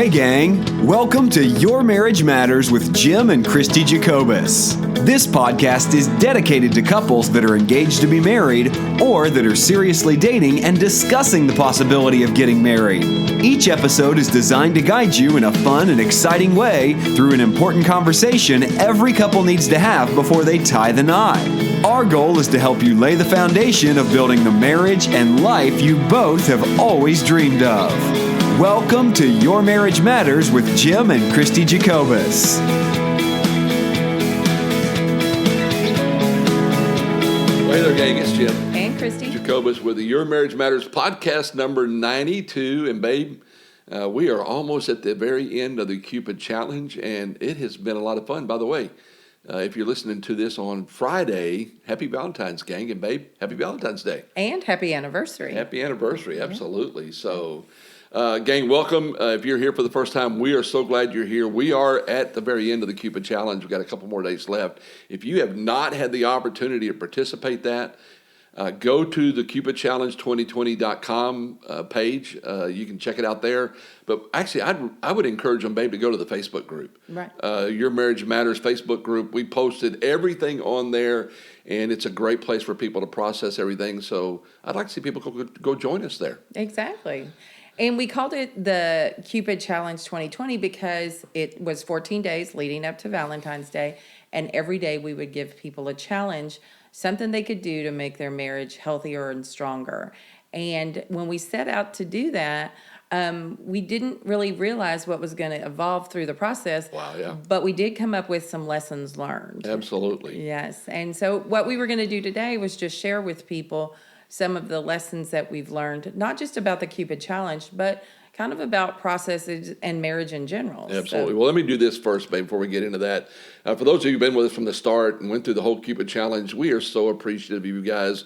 Hey gang, welcome to Your Marriage Matters with Jim and Christie Jacobus. This podcast is dedicated to couples that are engaged to be married or that are seriously dating and discussing the possibility of getting married. Each episode is designed to guide you in a fun and exciting way through an important conversation every couple needs to have before they tie the knot. Our goal is to help you lay the foundation of building the marriage and life you both have always dreamed of. Welcome to Your Marriage Matters with Jim and Christie Jacobus. Hey there, gang. It's Jim and Christie Jacobus with the Your Marriage Matters podcast number 92. And babe, we are almost at the very end of the Cupid challenge, and it has been a lot of fun. By the way, if you're listening to this on Friday, happy Valentines, gang. And babe, happy Valentine's Day. And happy anniversary. Happy anniversary, absolutely. So, gang, welcome. If you're here for the first time, we are so glad you're here. We are at the very end of the Cupid Challenge. We've got a couple more days left. If you have not had the opportunity to participate go to the cupidchallenge2020.com page. You can check it out there. But actually, I would encourage them, babe, to go to the Facebook group. Right. Your Marriage Matters Facebook group. We posted everything on there, and it's a great place for people to process everything. So I'd like to see people go join us there. Exactly. And we called it the Cupid Challenge 2020 because it was 14 days leading up to Valentine's Day. And every day we would give people a challenge, something they could do to make their marriage healthier and stronger. And when we set out to do that, we didn't really realize what was going to evolve through the process. Wow, yeah. But we did come up with some lessons learned. Absolutely. Yes. And so what we were going to do today was just share with people some of the lessons that we've learned, not just about the Cupid Challenge, but kind of about processes and marriage in general. Absolutely. Well, let me do this first, babe, before we get into that. For those of you who've been with us from the start and went through the whole Cupid Challenge, we are so appreciative of you guys.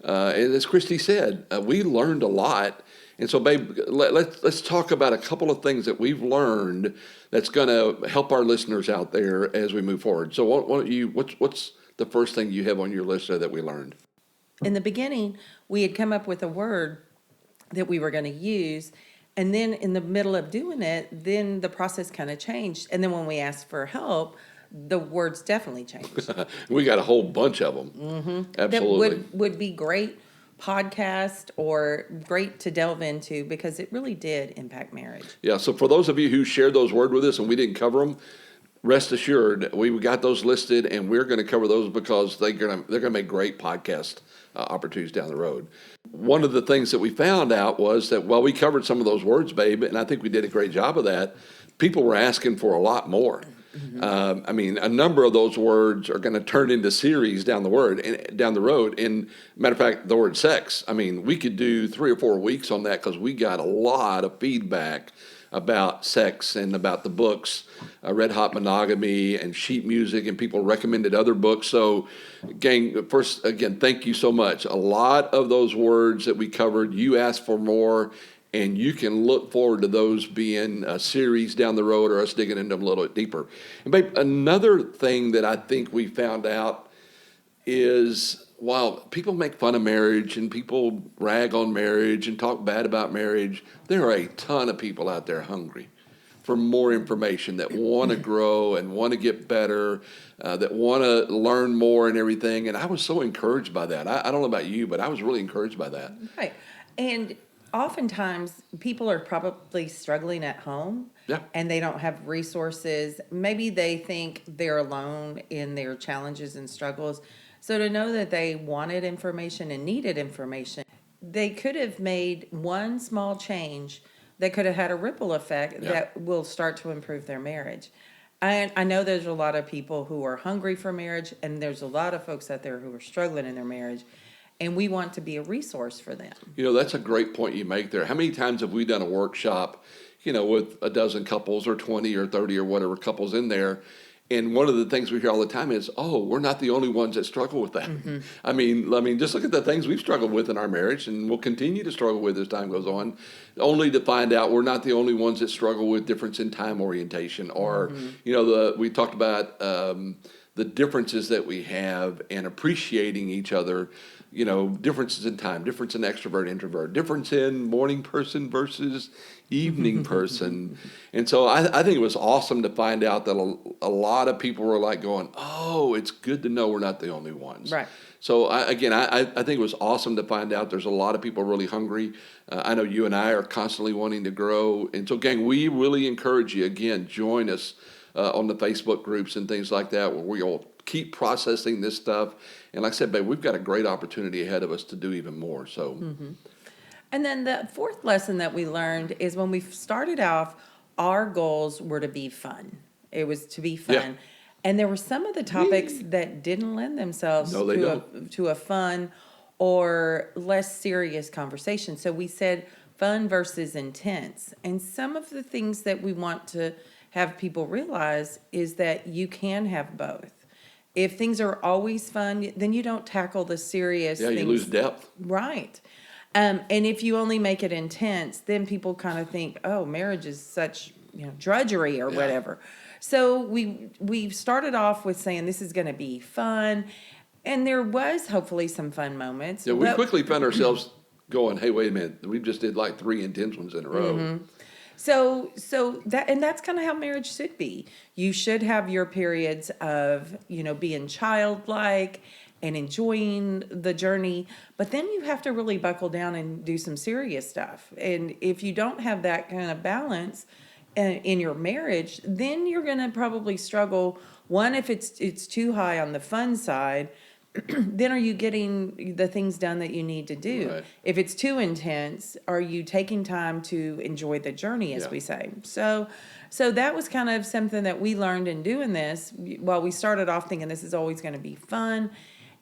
And as Christy said, we learned a lot. And so, babe, let's talk about a couple of things that we've learned that's going to help our listeners out there as we move forward. So what's the first thing you have on your list there that we learned? In the beginning, we had come up with a word that we were going to use. And then in the middle of doing it, then the process kind of changed. And then when we asked for help, the words definitely changed. We got a whole bunch of them. Mm-hmm. Absolutely. That would be great podcast or great to delve into because it really did impact marriage. Yeah, so for those of you who shared those words with us and we didn't cover them, rest assured, we got those listed, and we're going to cover those because they're going to make great podcast opportunities down the road. One of the things that we found out was that while we covered some of those words, babe, and I think we did a great job of that, people were asking for a lot more. Mm-hmm. A number of those words are going to turn into series down the road. And matter of fact, the word sex, we could do 3 or 4 weeks on that because we got a lot of feedback about sex and about the books, Red Hot Monogamy and Sheet Music, and people recommended other books. So, gang, first, again, thank you so much. A lot of those words that we covered, you asked for more, and you can look forward to those being a series down the road or us digging into them a little bit deeper. And, babe, another thing that I think we found out is while people make fun of marriage and people rag on marriage and talk bad about marriage, there are a ton of people out there hungry for more information that want to grow and want to get better, that want to learn more and everything. And I was so encouraged by that. I don't know about you, but I was really encouraged by that. Right. And oftentimes people are probably struggling at home. Yeah. And they don't have resources. Maybe they think they're alone in their challenges and struggles. So to know that they wanted information and needed information, they could have made one small change that could have had a ripple effect that will start to improve their marriage. And I know there's a lot of people who are hungry for marriage, and there's a lot of folks out there who are struggling in their marriage, and we want to be a resource for them. That's a great point you make there. How many times have we done a workshop, with a dozen couples or 20 or 30 or whatever couples in there? And one of the things we hear all the time is, we're not the only ones that struggle with that. Mm-hmm. Just look at the things we've struggled with in our marriage and we'll continue to struggle with as time goes on, only to find out we're not the only ones that struggle with difference in time orientation or, we talked about the differences that we have and appreciating each other. differences in time, difference in extrovert, introvert, difference in morning person versus evening person. And so I think it was awesome to find out that a lot of people were like going, oh, it's good to know we're not the only ones. Right. So I think it was awesome to find out there's a lot of people really hungry. I know you and I are constantly wanting to grow. And so, gang, we really encourage you, again, join us on the Facebook groups and things like that, where we'll keep processing this stuff. And like I said, babe, we've got a great opportunity ahead of us to do even more. So, And then the fourth lesson that we learned is when we started off, our goals were to be fun. It was to be fun. Yeah. And there were some of the topics that didn't lend themselves to a fun or less serious conversation. So we said fun versus intense. And some of the things that we want to have people realize is that you can have both. If things are always fun, then you don't tackle the serious things. You lose depth. Right. And if you only make it intense, then people kind of think, oh, marriage is such drudgery or whatever. So we started off with saying this is going to be fun, and there was hopefully some fun moments. Yeah, we quickly found ourselves going, hey, wait a minute, we just did like 3 intense ones in a row. Mm-hmm. So that's kind of how marriage should be. You should have your periods of, being childlike and enjoying the journey, but then you have to really buckle down and do some serious stuff. And if you don't have that kind of balance in your marriage, then you're going to probably struggle. One, if it's too high on the fun side, then are you getting the things done that you need to do? Right. If it's too intense, are you taking time to enjoy the journey, as we say? So that was kind of something that we learned in doing this. While we started off thinking this is always going to be fun,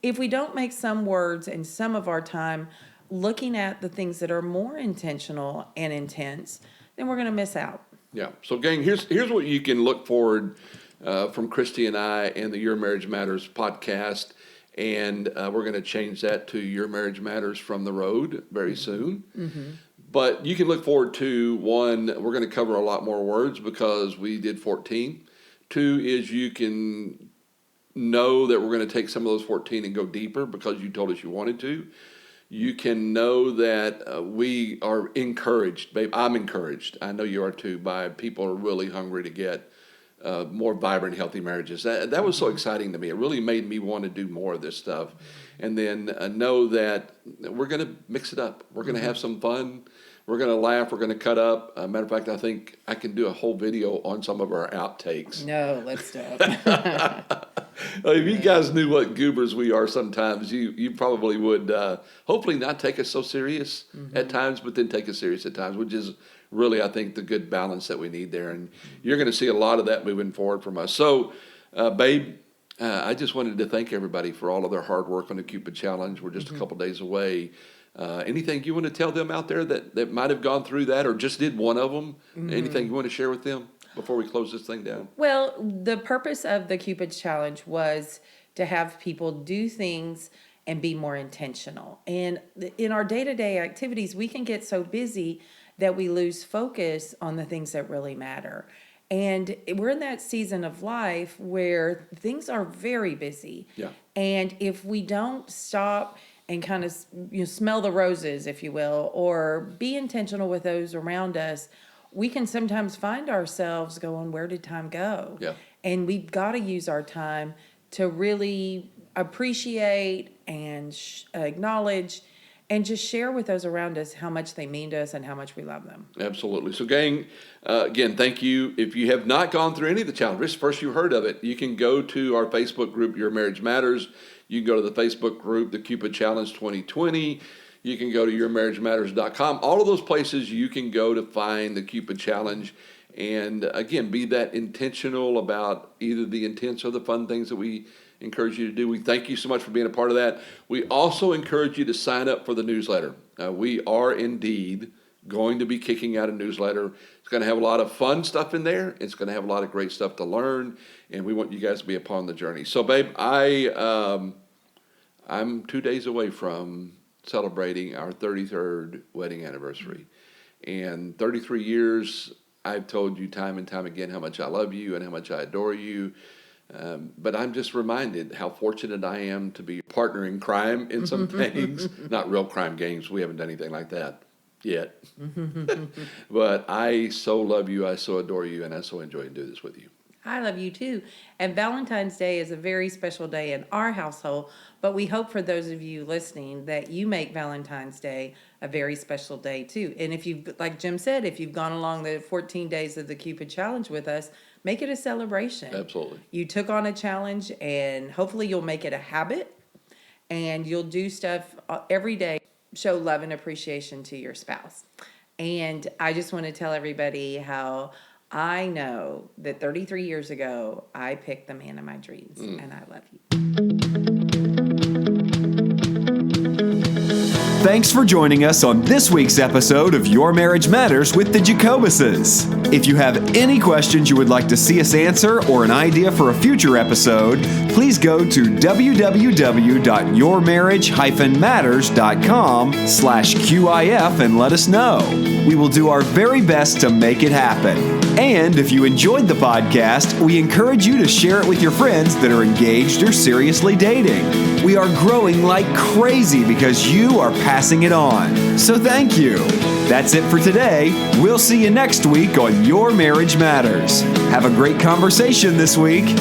if we don't make some words and some of our time looking at the things that are more intentional and intense, then we're going to miss out. Yeah. So, gang, here's what you can look forward from Christie and I and the Your Marriage Matters podcast. And we're going to change that to Your Marriage Matters from the Road very soon. Mm-hmm. But you can look forward to, one, we're going to cover a lot more words because we did 14. 2 is you can know that we're going to take some of those 14 and go deeper because you told us you wanted to. You can know that we are encouraged. Babe, I'm encouraged. I know you are too, by people who are really hungry to get more vibrant, healthy marriages. That was so exciting to me. It really made me want to do more of this stuff. And then know that we're going to mix it up. We're going to have some fun. We're going to laugh. We're going to cut up. Matter of fact, I think I can do a whole video on some of our outtakes. No, let's stop. If you guys knew what goobers we are sometimes, you probably would hopefully not take us so serious at times, but then take us serious at times, which is really, I think, the good balance that we need there. And you're going to see a lot of that moving forward from us. So, babe, I just wanted to thank everybody for all of their hard work on the Cupid Challenge. We're just a couple days away. Anything you want to tell them out there that might have gone through that or just did one of them? Anything you want to share with them before we close this thing down? Well, the purpose of the Cupid Challenge was to have people do things and be more intentional. And in our day-to-day activities, we can get so busy that we lose focus on the things that really matter. And we're in that season of life where things are very busy. Yeah. And if we don't stop and kind of smell the roses, if you will, or be intentional with those around us, we can sometimes find ourselves going, where did time go? Yeah. And we've got to use our time to really appreciate and acknowledge and just share with those around us how much they mean to us and how much we love them. Absolutely. So, gang, again, thank you. If you have not gone through any of the challenges, first you heard of it, you can go to our Facebook group, Your Marriage Matters. You can go to the Facebook group, the Cupid Challenge 2020. You can go to yourmarriagematters.com. All of those places you can go to find the Cupid Challenge. And again, be that intentional about either the intense or the fun things that we encourage you to do. We thank you so much for being a part of that. We also encourage you to sign up for the newsletter. We are indeed going to be kicking out a newsletter. It's going to have a lot of fun stuff in there. It's going to have a lot of great stuff to learn, and we want you guys to be upon the journey. So, babe, I'm 2 days away from celebrating our 33rd wedding anniversary. And 33 years, I've told you time and time again how much I love you and how much I adore you. But I'm just reminded how fortunate I am to be partner in crime in some things. Not real crime games. We haven't done anything like that yet. But I so love you. I so adore you. And I so enjoy to do this with you. I love you too. And Valentine's Day is a very special day in our household, but we hope for those of you listening that you make Valentine's Day a very special day too. And if you've, like Jim said, if you've gone along the 14 days of the Cupid challenge with us, make it a celebration. Absolutely. You took on a challenge, and hopefully you'll make it a habit, and you'll do stuff every day, show love and appreciation to your spouse. And I just want to tell everybody how I know that 33 years ago, I picked the man of my dreams, and I love you. Thanks for joining us on this week's episode of Your Marriage Matters with the Jacobuses. If you have any questions you would like to see us answer or an idea for a future episode, please go to www.yourmarriage-matters.com/QIF and let us know. We will do our very best to make it happen. And if you enjoyed the podcast, we encourage you to share it with your friends that are engaged or seriously dating. We are growing like crazy because you are passing it on. So thank you. That's it for today. We'll see you next week on Your Marriage Matters. Have a great conversation this week.